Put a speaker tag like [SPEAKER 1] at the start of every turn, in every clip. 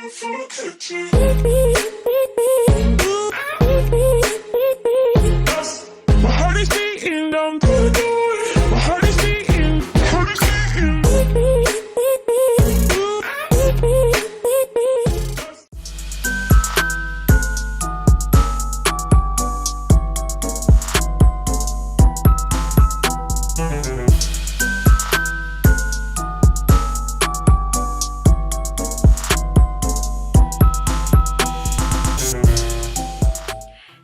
[SPEAKER 1] My heart is beating down the door. My heart is beating. My heart is beating.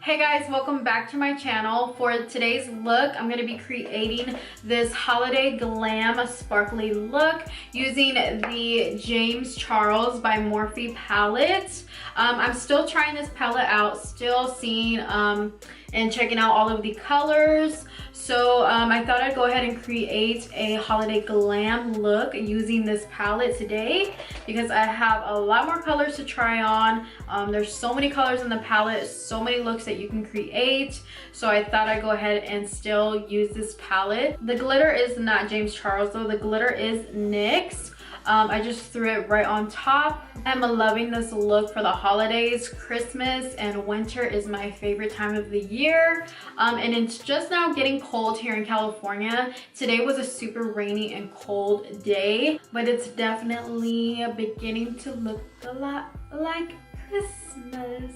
[SPEAKER 2] Hey guys, welcome back to my channel. For today's look, I'm going to be creating this holiday glam sparkly look using the James Charles by Morphe palette. I'm still trying this palette out, still seeing and checking out all of the colors. So I thought I'd go ahead and create a holiday glam look using this palette today because I have a lot more colors to try on. There's so many colors in the palette, so many looks that you can create. So I thought I'd go ahead and still use this palette. The glitter is not James Charles though, the glitter is NYX. I just threw it right on top. I'm loving this look for the holidays. Christmas and winter is my favorite time of the year. And it's just now getting cold here in California. Today was a super rainy and cold day, but it's definitely beginning to look a lot like Christmas.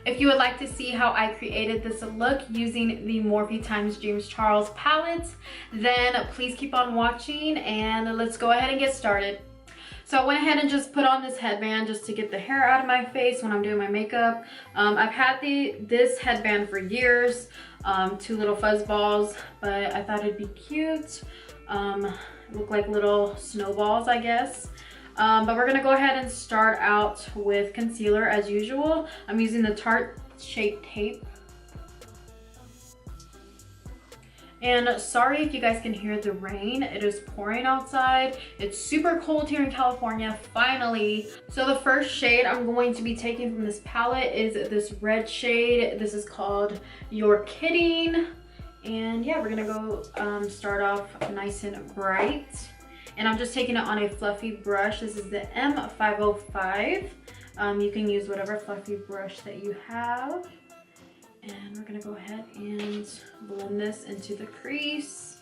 [SPEAKER 2] If you would like to see how I created this look using the Morphe x James Charles palette, then please keep on watching and let's go ahead and get started. So I went ahead and just put on this headband just to get the hair out of my face when I'm doing my makeup. I've had this headband for years, two little fuzz balls, but I thought it'd be cute. Look like little snowballs, I guess. But we're gonna go ahead and start out with concealer as usual. I'm using the Tarte Shape Tape. And sorry if you guys can hear the rain. It is pouring outside. It's super cold here in California, finally. So the first shade I'm going to be taking from this palette is this red shade. This is called You're Kidding. And yeah, we're gonna go start off nice and bright. And I'm just taking it on a fluffy brush. This is the M505. You can use whatever fluffy brush that you have. And we're gonna go ahead and blend this into the crease.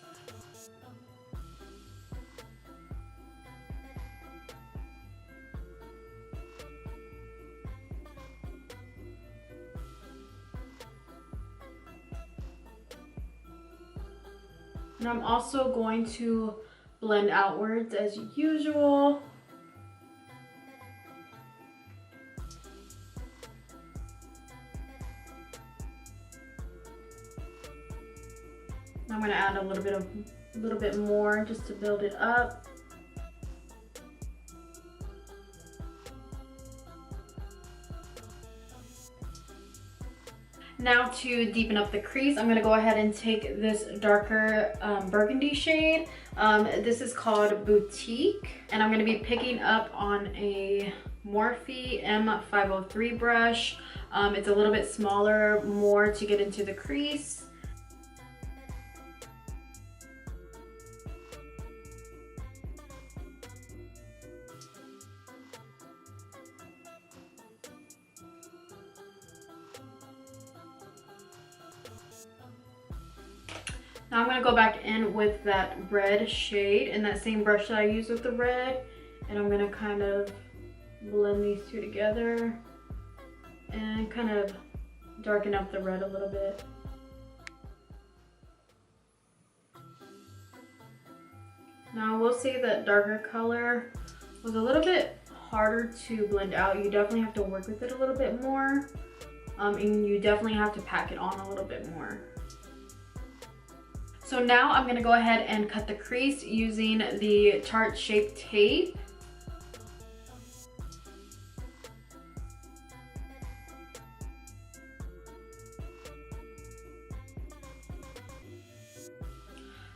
[SPEAKER 2] And I'm also going to blend outwards as usual. I'm going to add a little bit more just to build it up. Now to deepen up the crease, I'm going to go ahead and take this darker burgundy shade. This is called Boutique, and I'm going to be picking up on a Morphe M503 brush. It's a little bit smaller, more to get into the crease. Now I'm going to go back in with that red shade and that same brush that I used with the red, and I'm going to kind of blend these two together and kind of darken up the red a little bit. Now I will say that darker color was a little bit harder to blend out. You definitely have to work with it a little bit more, and you definitely have to pack it on a little bit more. So now I'm going to go ahead and cut the crease using the Tarte Shape Tape.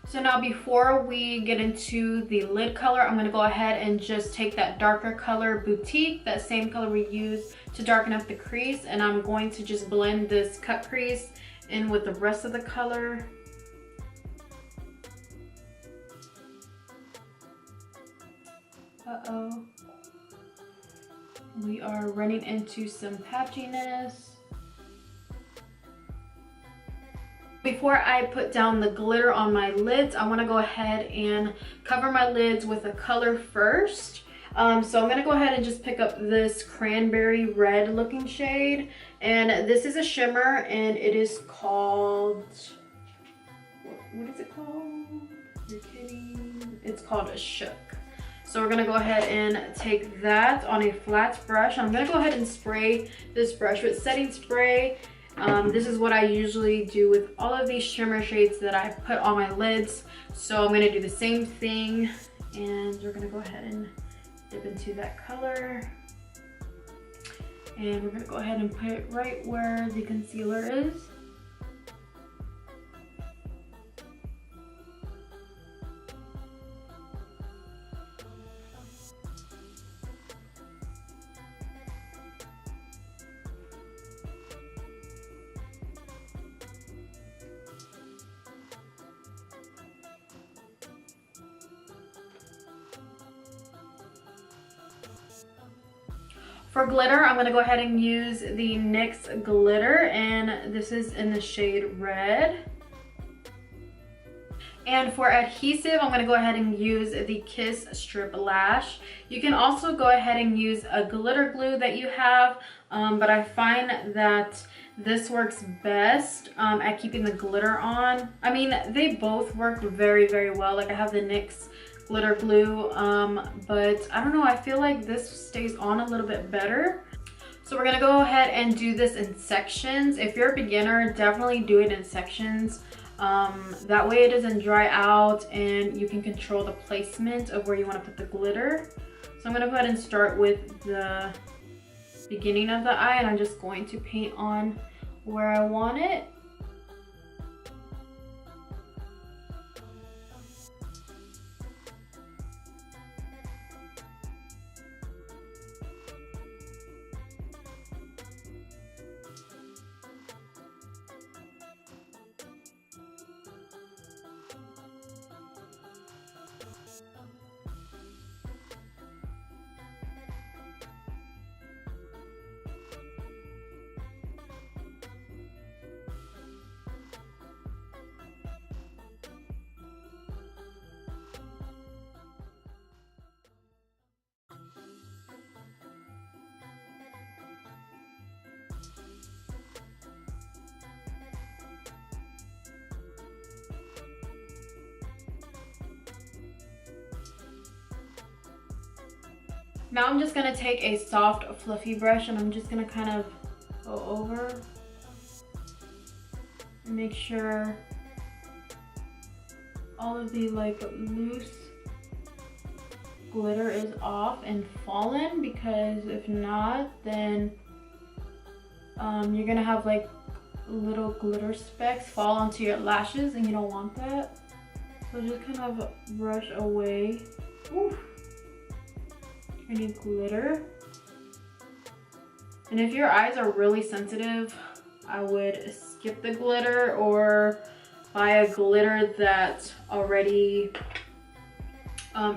[SPEAKER 2] So now before we get into the lid color, I'm going to go ahead and just take that darker color Boutique, that same color we used to darken up the crease, and I'm going to just blend this cut crease in with the rest of the color. Uh-oh. we are running into some patchiness. Before I put down the glitter on my lids, I want to go ahead and cover my lids with a color first. So I'm going to go ahead and just pick up this cranberry red looking shade. And this is a shimmer and it is called, what is it called? You're kidding. It's called a Shook. So we're going to go ahead and take that on a flat brush. I'm going to go ahead and spray this brush with setting spray. This is what I usually do with all of these shimmer shades that I put on my lids. So I'm going to do the same thing and we're going to go ahead and dip into that color. And we're going to go ahead and put it right where the concealer is. For glitter, I'm going to go ahead and use the NYX glitter, and this is in the shade Red. And for adhesive, I'm going to go ahead and use the Kiss Strip Lash. You can also go ahead and use a glitter glue that you have, but I find that this works best at keeping the glitter on. I mean, they both work very, very well. Like I have the NYX glitter glue, but I don't know, I feel like this stays on a little bit better. So we're gonna go ahead and do this in sections. If you're a beginner, definitely do it in sections. That way it doesn't dry out and you can control the placement of where you want to put the glitter. So I'm gonna go ahead and start with the beginning of the eye, and I'm just going to paint on where I want it. Now I'm just gonna take a soft fluffy brush and I'm just gonna kind of go over and make sure all of the like loose glitter is off and fallen, because if not, then you're gonna have like little glitter specks fall onto your lashes and you don't want that. So just kind of brush away any glitter. And if your eyes are really sensitive, I would skip the glitter or buy a glitter that already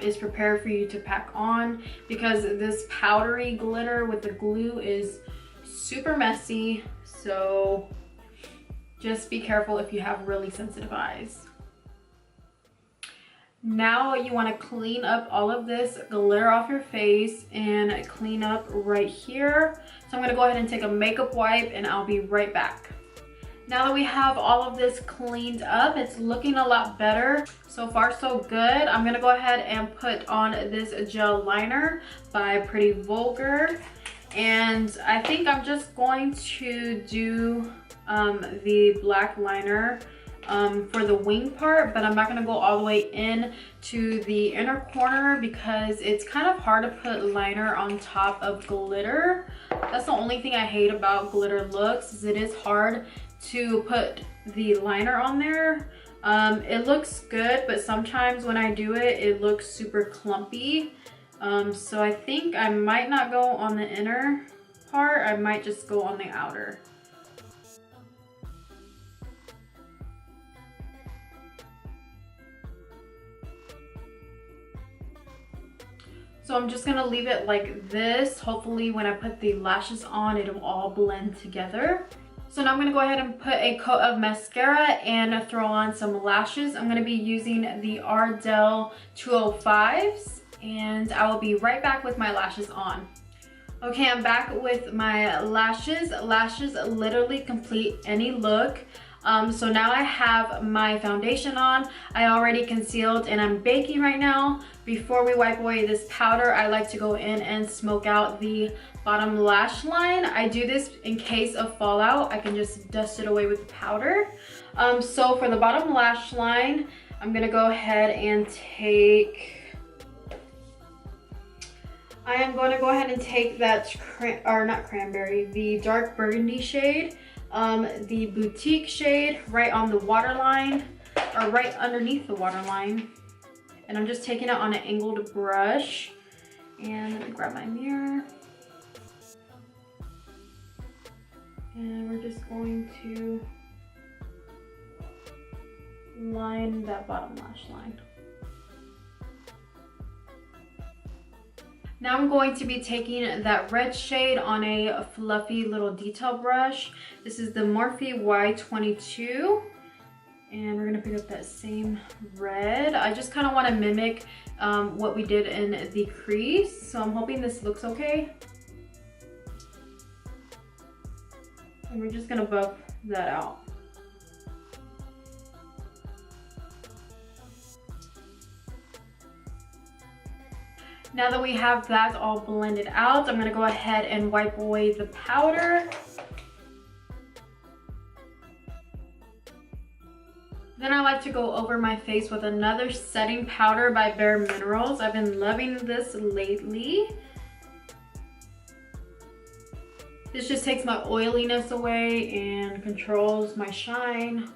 [SPEAKER 2] is prepared for you to pack on, because this powdery glitter with the glue is super messy. So just be careful if you have really sensitive eyes. Now you want to clean up all of this glitter off your face and clean up right here. So I'm going to go ahead and take a makeup wipe and I'll be right back. Now that we have all of this cleaned up, it's looking a lot better. So far so good. I'm going to go ahead and put on this gel liner by Pretty Vulgar. And I think I'm just going to do the black liner for the wing part, but I'm not going to go all the way in to the inner corner because it's kind of hard to put liner on top of glitter. That's the only thing I hate about glitter looks, is it is hard to put the liner on there. It looks good, but sometimes when I do it, it looks super clumpy. So I think I might not go on the inner part, I might just go on the outer. So So I'm just gonna leave it like this. Hopefully when I put the lashes on, it'll all blend together. So now I'm gonna go ahead and put a coat of mascara and throw on some lashes. I'm gonna be using the Ardell 205s, and I will be right back with my lashes on. Okay, I'm back with my lashes. Lashes literally complete any look. So now I have my foundation on. I already concealed and I'm baking right now. Before we wipe away this powder, I like to go in and smoke out the bottom lash line. I do this in case of fallout. I can just dust it away with the powder. So for the bottom lash line, I'm gonna go ahead and take, I am going to go ahead and take that, not cranberry, the dark burgundy shade. The boutique shade right on the waterline, or right underneath the waterline, and I'm just taking it on an angled brush. And let me grab my mirror, and we're just going to line that bottom lash line. Now I'm going to be taking that red shade on a fluffy little detail brush. This is the Morphe Y22. And we're gonna pick up that same red. I just kind of want to mimic what we did in the crease. So I'm hoping this looks okay. And we're just gonna buff that out. Now that we have that all blended out, I'm gonna go ahead and wipe away the powder. Then I like to go over my face with another setting powder by Bare Minerals. I've been loving this lately. This just takes my oiliness away and controls my shine.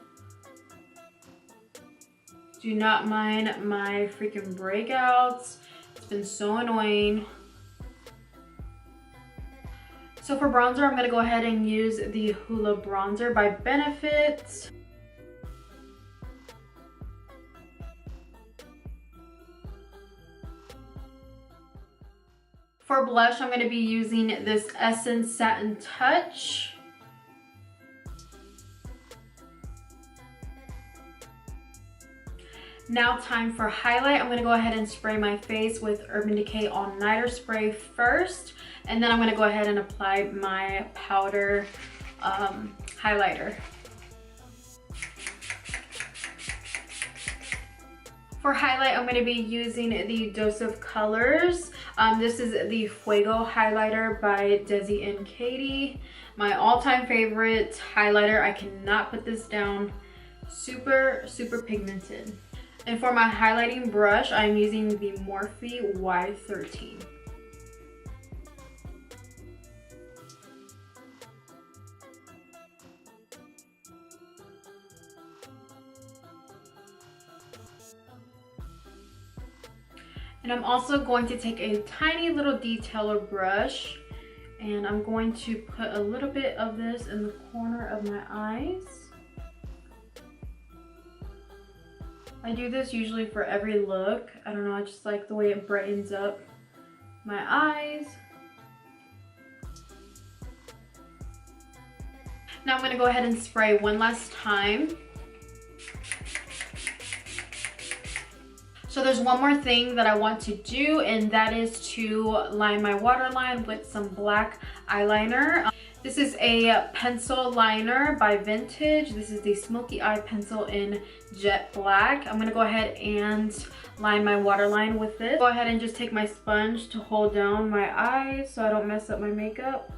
[SPEAKER 2] Do not mind my freaking breakouts. It's been so annoying. So for bronzer, I'm gonna go ahead and use the Hoola bronzer by Benefit. For blush, I'm gonna be using this Essence Satin Touch. Now time for highlight. I'm gonna go ahead and spray my face with Urban Decay All Nighter Spray first, and then I'm gonna go ahead and apply my powder highlighter. For highlight, I'm gonna be using the Dose of Colors. This is the Fuego highlighter by Desi and Katie. My all-time favorite highlighter. I cannot put this down. Super, super pigmented. And for my highlighting brush, I'm using the Morphe Y13. And I'm also going to take a tiny little detailer brush, and I'm going to put a little bit of this in the corner of my eyes. I do this usually for every look. I don't know, I just like the way it brightens up my eyes. Now I'm gonna go ahead and spray one last time. So there's one more thing that I want to do, and that is to line my waterline with some black eyeliner. This is a pencil liner by Vintage. This is the Smoky Eye Pencil in Jet Black. I'm gonna go ahead and line my waterline with this. Go ahead and just take my sponge to hold down my eyes so I don't mess up my makeup.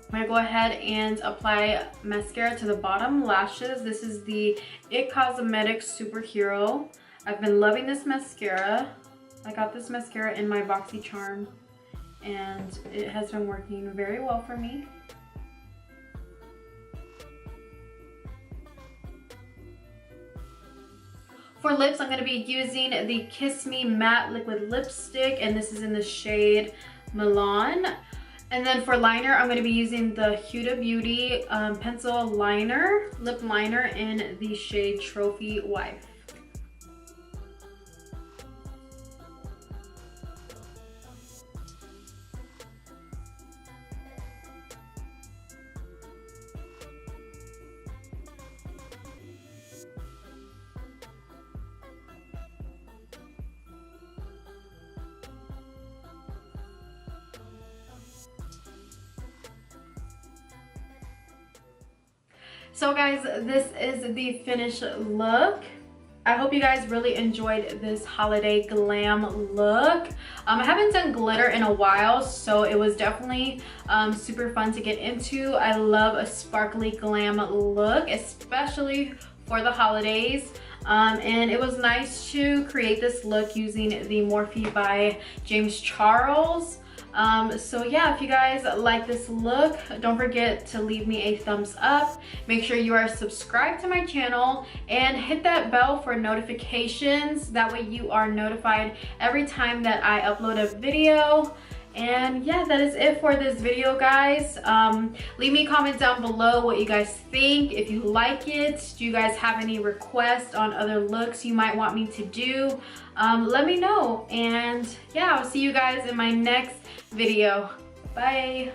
[SPEAKER 2] I'm gonna go ahead and apply mascara to the bottom lashes. This is the It Cosmetics Superhero. I've been loving this mascara. I got this mascara in my BoxyCharm, and it has been working very well for me. For lips, I'm gonna be using the Kiss Me Matte Liquid Lipstick, and this is in the shade Milan. And then for liner, I'm going to be using the Huda Beauty pencil liner, lip liner in the shade Trophy Wife. So guys, this is the finished look. I hope you guys really enjoyed this holiday glam look. I haven't done glitter in a while, so it was definitely super fun to get into. I love a sparkly glam look, especially for the holidays. And it was nice to create this look using the Morphe by James Charles. So yeah, if you guys like this look, don't forget to leave me a thumbs up. Make sure you are subscribed to my channel and hit that bell for notifications. That way you are notified every time that I upload a video. And yeah, that is it for this video, guys. Leave me a comment down below what you guys think, if you like it. Do you guys have any requests on other looks you might want me to do? Let me know. And yeah, I'll see you guys in my next video. Bye.